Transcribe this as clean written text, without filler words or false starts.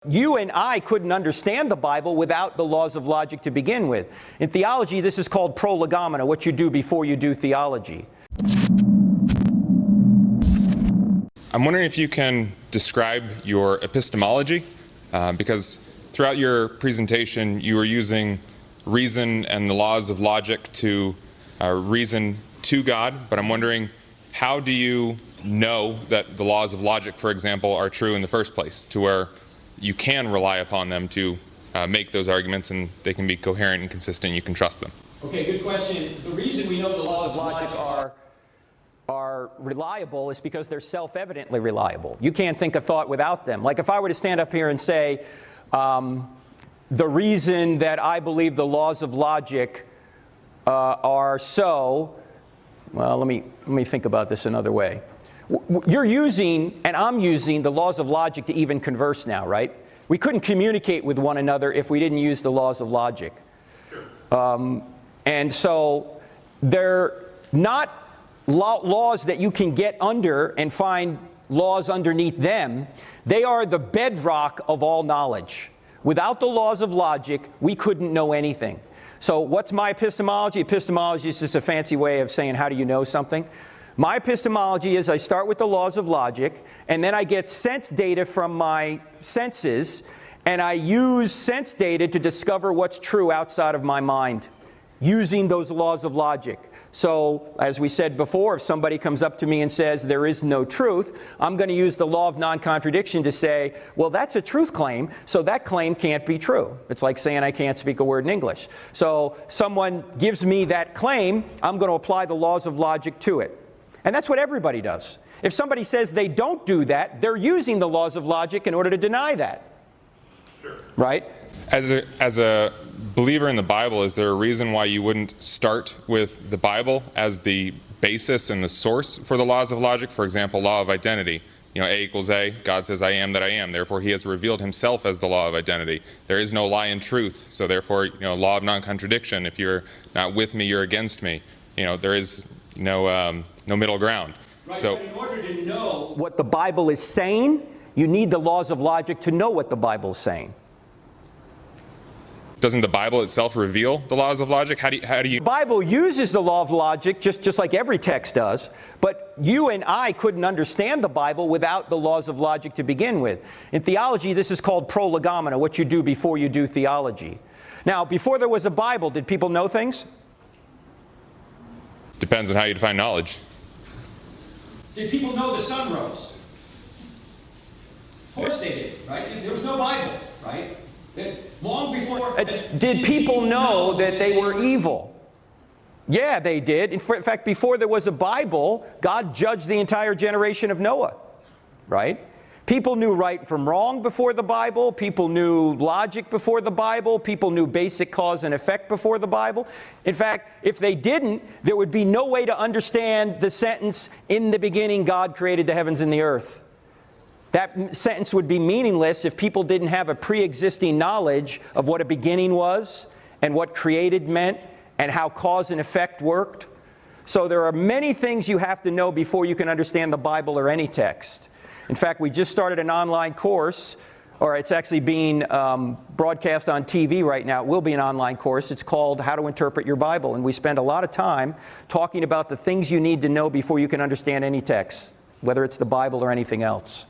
You and I couldn't understand the Bible without the laws of logic to begin with. In theology, this is called prolegomena, what you do before you do theology. I'm wondering if you can describe your epistemology, because throughout your presentation you were using reason and the laws of logic to reason to God, but I'm wondering, how do you know that the laws of logic, for example, are true in the first place, to where you can rely upon them to make those arguments and they can be coherent and consistent, you can trust them? Okay, good question. The reason we know the laws of logic are reliable is because they're self-evidently reliable. You can't think a thought without them. Like if I were to stand up here and say, the reason that I believe the laws of logic are so, well, let me think about this another way. You're using, and I'm using, the laws of logic to even converse now, right? We couldn't communicate with one another if we didn't use the laws of logic. And so they're not laws that you can get under and find laws underneath them. They are the bedrock of all knowledge. Without the laws of logic, we couldn't know anything. So what's my epistemology? Epistemology is just a fancy way of saying, how do you know something? My epistemology is I start with the laws of logic, and then I get sense data from my senses, and I use sense data to discover what's true outside of my mind, using those laws of logic. So, as we said before, if somebody comes up to me and says there is no truth, I'm going to use the law of non-contradiction to say, well, that's a truth claim, so that claim can't be true. It's like saying I can't speak a word in English. So, someone gives me that claim, I'm going to apply the laws of logic to it. And that's what everybody does. If somebody says they don't do that, they're using the laws of logic in order to deny that. Sure. Right? As a believer in the Bible, is there a reason why you wouldn't start with the Bible as the basis and the source for the laws of logic? For example, law of identity. You know, A equals A, God says I am that I am. Therefore, he has revealed himself as the law of identity. There is no lie in truth. So therefore, law of non-contradiction. If you're not with me, you're against me. There is no middle ground. Right, so, but in order to know what the Bible is saying, you need the laws of logic to know what the Bible is saying. Doesn't the Bible itself reveal the laws of logic? How do you? The Bible uses the law of logic just like every text does, but you and I couldn't understand the Bible without the laws of logic to begin with. In theology, this is called prolegomena, what you do before you do theology. Now, before there was a Bible, did people know things? Depends on how you define knowledge. Did people know the sun rose? Of course they did, right? There was no Bible, right? Long before... Did people know that they were evil? Yeah, they did. In fact, before there was a Bible, God judged the entire generation of Noah, right? People knew right from wrong before the Bible. People knew logic before the Bible. People knew basic cause and effect before the Bible. In fact, if they didn't, there would be no way to understand the sentence, "In the beginning God created the heavens and the earth." That sentence would be meaningless if people didn't have a pre-existing knowledge of what a beginning was and what created meant and how cause and effect worked. So there are many things you have to know before you can understand the Bible or any text. In fact, we just started an online course, or it's actually being broadcast on TV right now. It will be an online course. It's called How to Interpret Your Bible. And we spend a lot of time talking about the things you need to know before you can understand any text, whether it's the Bible or anything else.